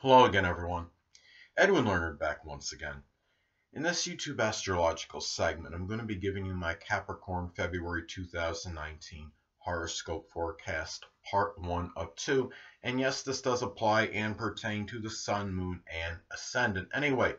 Hello again, everyone. Edwin Learnard back once again. In this YouTube astrological segment, I'm going to be giving you my Capricorn February 2019 horoscope forecast, part 1 of 2. And yes, this does apply and pertain to the Sun, Moon, and Ascendant. Anyway,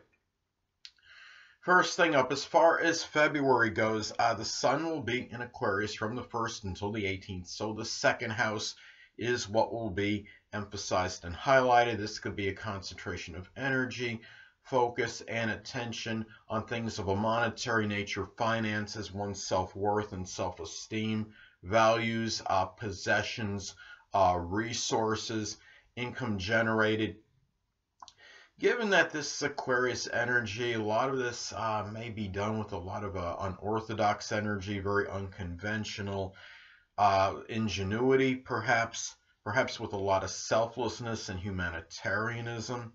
first thing up, as far as February goes, the Sun will be in Aquarius from the 1st until the 18th. So the second house is what will be emphasized and highlighted. This could be a concentration of energy, focus, and attention on things of a monetary nature, finances, one's self-worth and self-esteem, values, possessions, resources, income generated. Given that this is Aquarius energy, a lot of this may be done with a lot of unorthodox energy, very unconventional, ingenuity, perhaps with a lot of selflessness and humanitarianism.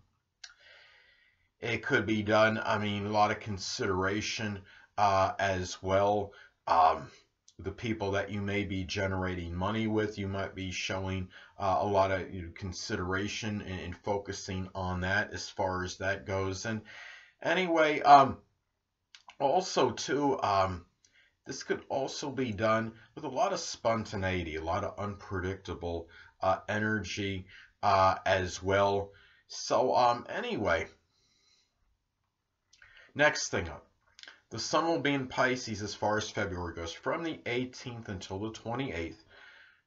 It could be done, a lot of consideration as well. The people that you may be generating money with, you might be showing a lot of consideration and focusing on that as far as that goes. And anyway, also too, this could also be done with a lot of spontaneity, a lot of unpredictable energy as well. So anyway, next thing up, the Sun will be in Pisces as far as February goes, from the 18th until the 28th.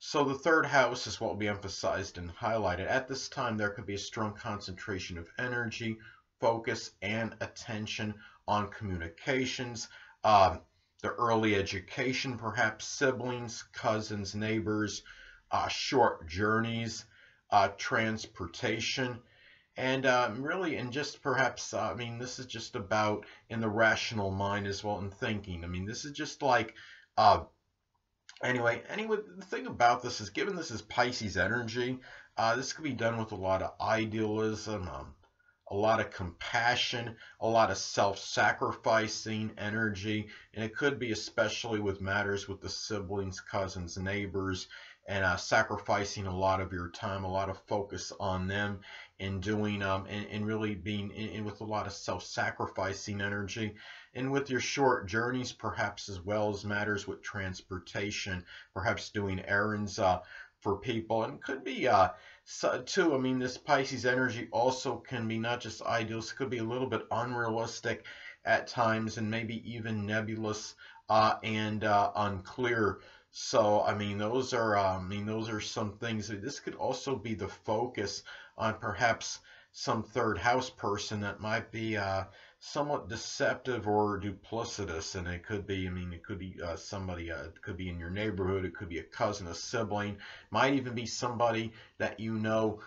So the third house is what will be emphasized and highlighted. At this time, there could be a strong concentration of energy, focus, and attention on communications, the early education, perhaps siblings, cousins, neighbors, short journeys, transportation, and really, and just perhaps, this is just about in the rational mind as well, and thinking. This is just like, anyway, the thing about this is, given this is Pisces energy, this could be done with a lot of idealism, a lot of compassion, a lot of self-sacrificing energy, and it could be especially with matters with the siblings, cousins, neighbors, and sacrificing a lot of your time, a lot of focus on them, and doing and really being in with a lot of self-sacrificing energy, and with your short journeys, perhaps, as well as matters with transportation, perhaps doing errands for people. And could be too, this Pisces energy also can be not just ideals, it could be a little bit unrealistic at times, and maybe even nebulous and unclear. So those are some things. This could also be the focus on perhaps some third house person that might be somewhat deceptive or duplicitous, and it could be somebody, it could be in your neighborhood, it could be a cousin, a sibling, might even be somebody that you know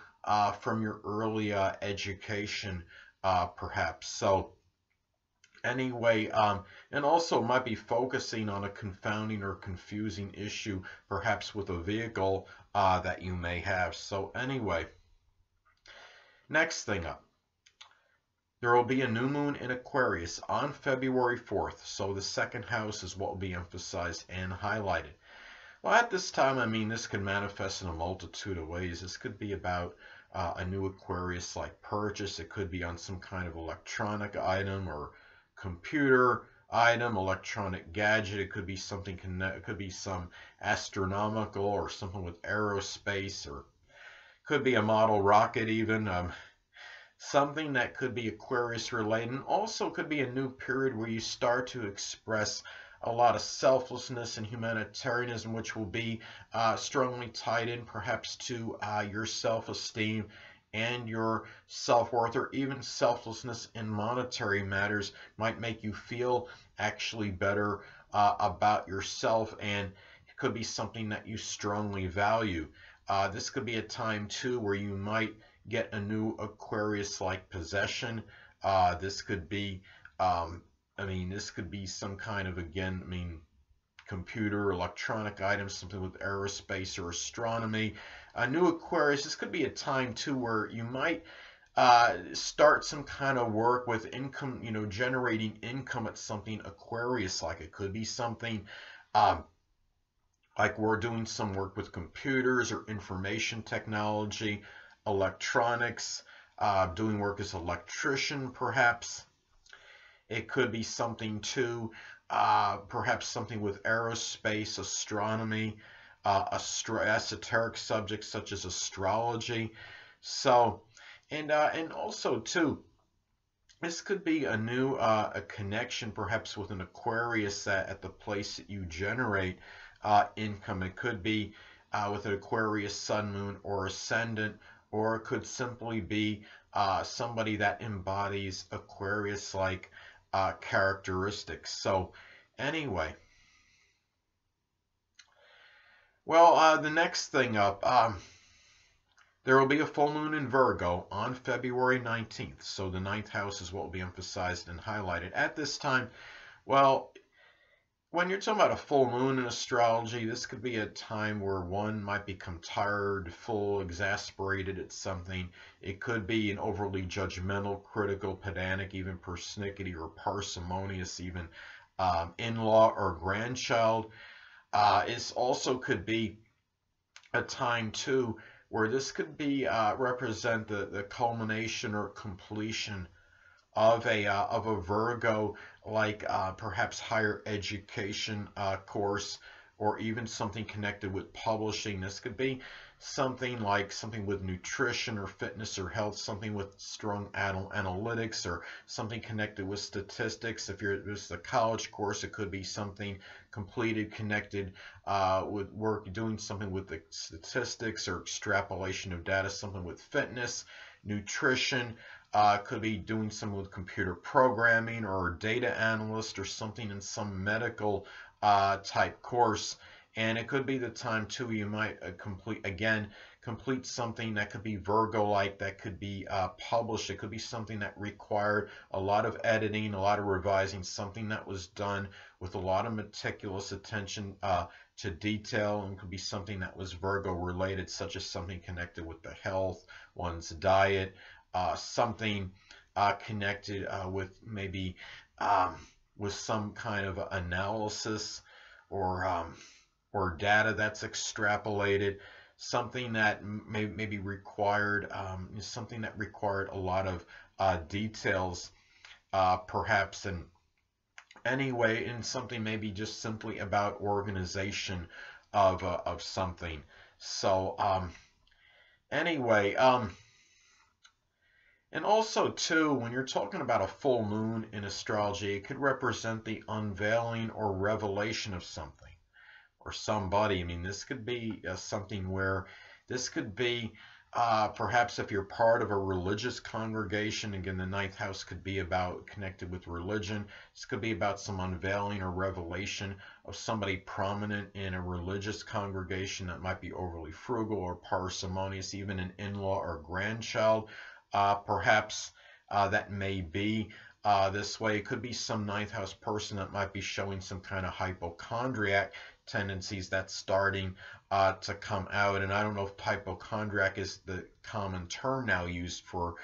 from your early education, perhaps. So anyway, and also might be focusing on a confounding or confusing issue, perhaps with a vehicle that you may have. So anyway, next thing up, there will be a new moon in Aquarius on February 4th. So the second house is what will be emphasized and highlighted. Well, at this time, this could manifest in a multitude of ways. This could be about a new Aquarius-like purchase. It could be on some kind of electronic item or computer item, electronic gadget. It could be something, it could be some astronomical or something with aerospace, or could be a model rocket even, something that could be Aquarius related. And also could be a new period where you start to express a lot of selflessness and humanitarianism, which will be strongly tied in perhaps to your self-esteem and your self-worth, or even selflessness in monetary matters might make you feel actually better about yourself, and it could be something that you strongly value. This could be a time too where you might get a new Aquarius-like possession. This could be this could be some kind of, again, computer, electronic items, something with aerospace or astronomy. A new Aquarius, this could be a time too where you might start some kind of work with income, generating income at something Aquarius like. It could be something like we're doing some work with computers or information technology, electronics, doing work as an electrician, perhaps. It could be something too, perhaps something with aerospace, astronomy, esoteric subjects such as astrology. So, and also too, this could be a new a connection perhaps with an Aquarius at the place that you generate income. It could be with an Aquarius sun, moon, or ascendant, or it could simply be somebody that embodies Aquarius-like characteristics. So anyway, well, the next thing up, there will be a full moon in Virgo on February 19th. So the ninth house is what will be emphasized and highlighted at this time. Well, when you're talking about a full moon in astrology, this could be a time where one might become tired, full, exasperated at something. It could be an overly judgmental, critical, pedantic, even persnickety or parsimonious, even in-law or grandchild. It also could be a time too where this could be represent the culmination or completion of a Virgo, like perhaps higher education course, or even something connected with publishing. This could be something like something with nutrition or fitness or health, something with strong analytics, or something connected with statistics. If it's a college course, it could be something completed connected with work, doing something with the statistics or extrapolation of data, something with fitness, nutrition. Could be doing something with computer programming or data analyst or something in some medical type course. And it could be the time too you might complete something that could be Virgo-like, that could be published. It could be something that required a lot of editing, a lot of revising, something that was done with a lot of meticulous attention to detail, and could be something that was Virgo related, such as something connected with the health, one's diet, something connected with maybe with some kind of analysis or data that's extrapolated, something that maybe required something that required a lot of details, perhaps. And anyway, in something maybe just simply about organization of something. So anyway, and also too, when you're talking about a full moon in astrology, it could represent the unveiling or revelation of something or somebody. I mean, this could be something where this could be perhaps if you're part of a religious congregation. Again, the ninth house could be about connected with religion. This could be about some unveiling or revelation of somebody prominent in a religious congregation that might be overly frugal or parsimonious, even an in-law or grandchild. Perhaps that may be this way. It could be some ninth house person that might be showing some kind of hypochondriac tendencies that's starting to come out. And I don't know if hypochondriac is the common term now used for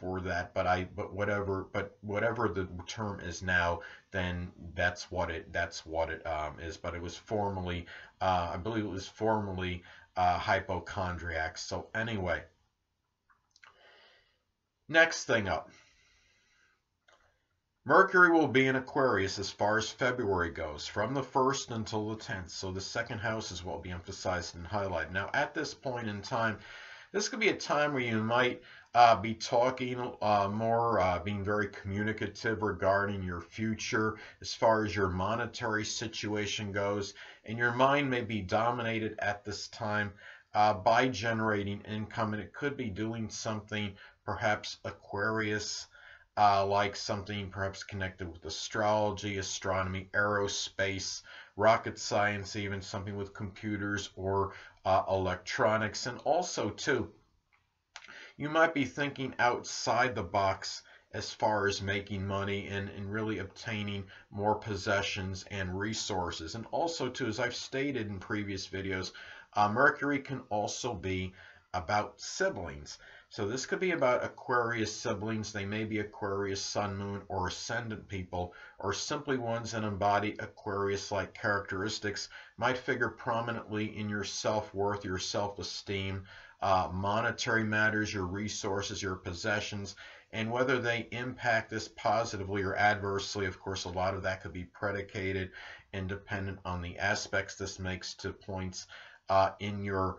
that, but whatever the term is now, then that's what it is. But it was formerly I believe it was formerly hypochondriac. So anyway, next thing up, Mercury will be in Aquarius as far as February goes, from the 1st until the 10th. So the second house is what will be emphasized and highlighted. Now, at this point in time, this could be a time where you might be talking more, being very communicative regarding your future as far as your monetary situation goes. And your mind may be dominated at this time by generating income. And it could be doing something, perhaps Aquarius, like something perhaps connected with astrology, astronomy, aerospace, rocket science, even something with computers or electronics. And also too, you might be thinking outside the box as far as making money and really obtaining more possessions and resources. And also too, as I've stated in previous videos, Mercury can also be about siblings. So this could be about Aquarius siblings. They may be Aquarius sun, moon, or ascendant people, or simply ones that embody Aquarius-like characteristics, might figure prominently in your self-worth, your self-esteem, monetary matters, your resources, your possessions, and whether they impact this positively or adversely. Of course, a lot of that could be predicated and dependent on the aspects this makes to points in your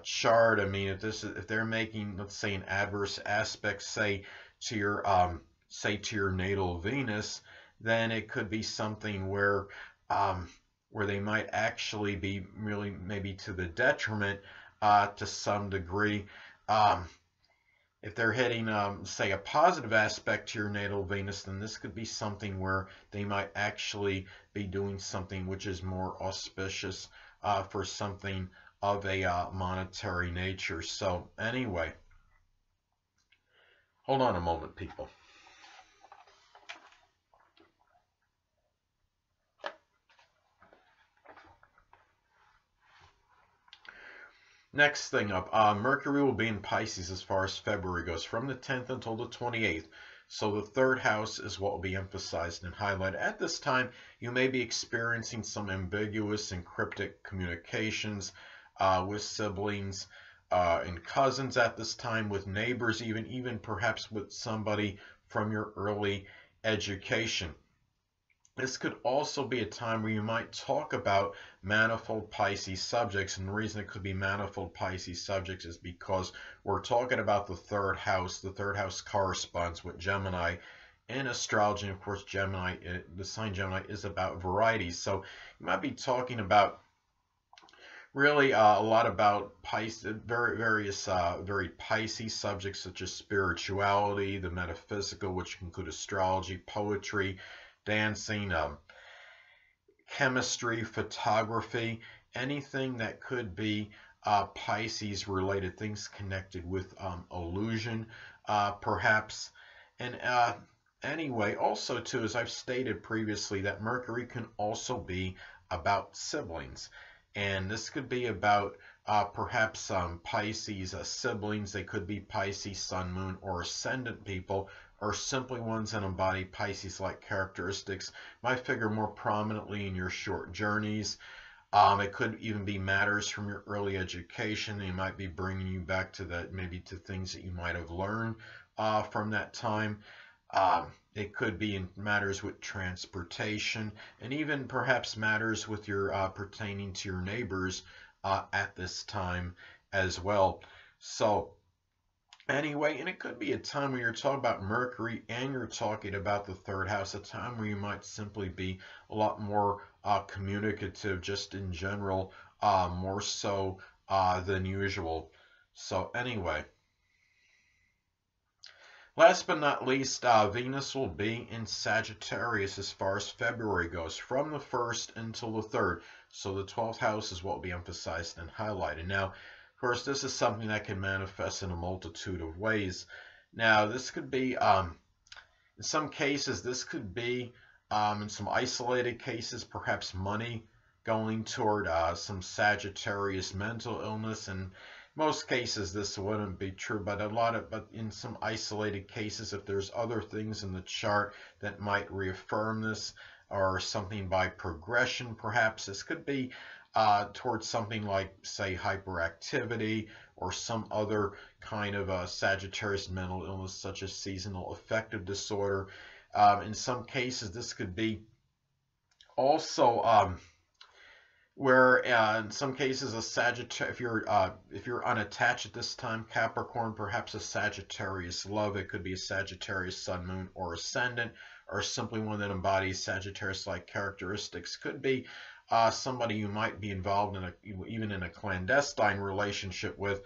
chart. I mean, if they're making, let's say, an adverse aspect, say to your natal Venus, then it could be something where they might actually be really maybe to the detriment to some degree. If they're hitting, say, a positive aspect to your natal Venus, then this could be something where they might actually be doing something which is more auspicious for something of a monetary nature. So anyway, hold on a moment, people. Next thing up, Mercury will be in Pisces as far as February goes, from the 10th until the 28th. So the third house is what will be emphasized and highlighted. At this time, you may be experiencing some ambiguous and cryptic communications with siblings and cousins at this time, with neighbors, even perhaps with somebody from your early education. This could also be a time where you might talk about manifold Pisces subjects, and the reason it could be manifold Pisces subjects is because we're talking about the third house. The third house corresponds with Gemini in astrology, and of course Gemini, the sign Gemini, is about variety. So you might be talking about really a lot about Pisces, very Pisces subjects such as spirituality, the metaphysical, which can include astrology, poetry, dancing, chemistry, photography, anything that could be Pisces related, things connected with illusion, perhaps. And anyway, also too, as I've stated previously, that Mercury can also be about siblings. And this could be about perhaps Pisces siblings. They could be Pisces, Sun, Moon, or Ascendant people, or simply ones that embody Pisces-like characteristics. Might figure more prominently in your short journeys. It could even be matters from your early education. They might be bringing you back to that, maybe to things that you might have learned from that time. It could be in matters with transportation, and even perhaps matters with your pertaining to your neighbors at this time as well. So anyway, and it could be a time where you're talking about Mercury and you're talking about the third house, a time where you might simply be a lot more communicative, just in general, more so than usual. So anyway, last but not least, Venus will be in Sagittarius as far as February goes, from the 1st until the 3rd. So the 12th house is what will be emphasized and highlighted. Now, of course, this is something that can manifest in a multitude of ways. Now, this could be, in some cases, this could be, in some isolated cases, perhaps money going toward some Sagittarius mental illness. And most cases, this wouldn't be true, but in some isolated cases, if there's other things in the chart that might reaffirm this, or something by progression, perhaps this could be towards something like, say, hyperactivity, or some other kind of Sagittarius mental illness, such as seasonal affective disorder. In some cases, this could be also where in some cases a Sagittarius, if you're unattached at this time, Capricorn, perhaps a Sagittarius love. It could be a Sagittarius Sun, Moon, or Ascendant, or simply one that embodies Sagittarius-like characteristics. Could be somebody you might be involved in even in a clandestine relationship with.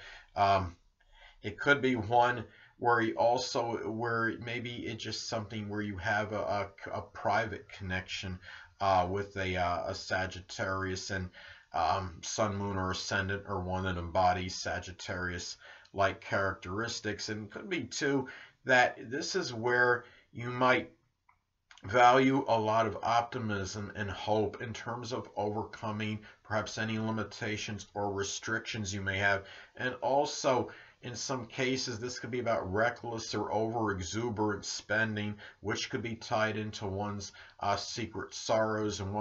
It could be one where maybe it's just something where you have a private connection with a Sagittarius and Sun, Moon, or Ascendant, or one that embodies Sagittarius-like characteristics. And it could be too that this is where you might value a lot of optimism and hope in terms of overcoming perhaps any limitations or restrictions you may have. And also, in some cases, this could be about reckless or over-exuberant spending, which could be tied into one's secret sorrows, and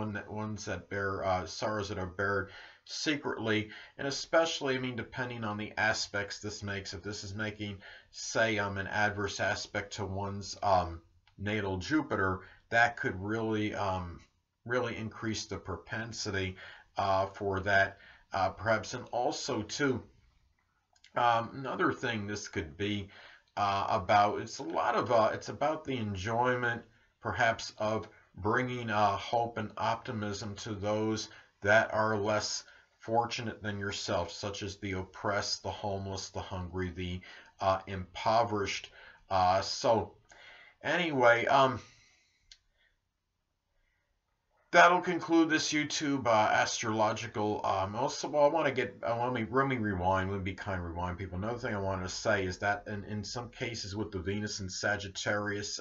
sorrows that are bared secretly, and especially, I mean, depending on the aspects this makes. If this is making, say, an adverse aspect to one's natal Jupiter, that could really really increase the propensity for that, perhaps. And also, too, another thing this could be about, it's a lot of it's about the enjoyment, perhaps, of bringing hope and optimism to those that are less fortunate than yourself, such as the oppressed, the homeless, the hungry, the impoverished. So anyway, that'll conclude this YouTube astrological. Also, well, let me rewind. Let me be kind, rewind people. Another thing I wanted to say is that in some cases with the Venus and Sagittarius,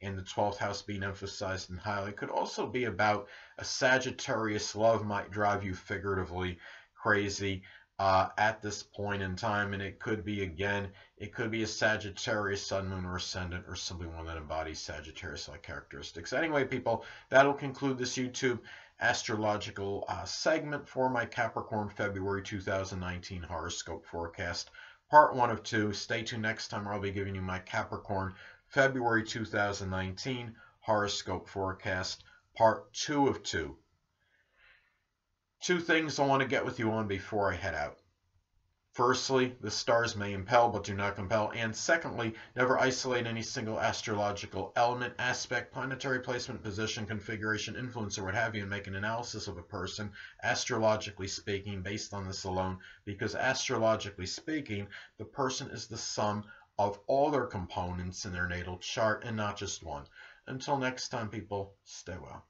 and the 12th house being emphasized and highlighted, it could also be about a Sagittarius love might drive you figuratively crazy at this point in time, and it could be, again, it could be a Sagittarius sun, moon, or ascendant, or simply one that embodies Sagittarius-like characteristics. Anyway, people, that'll conclude this YouTube astrological segment for my Capricorn February 2019 horoscope forecast, part 1 of 2. Stay tuned next time, where I'll be giving you my Capricorn February 2019 horoscope forecast, part 2 of 2. Two things I want to get with you on before I head out. Firstly, the stars may impel but do not compel. And secondly, never isolate any single astrological element, aspect, planetary placement, position, configuration, influence, or what have you, and make an analysis of a person, astrologically speaking, based on this alone, because astrologically speaking, the person is the sum of all their components in their natal chart and not just one. Until next time, people, stay well.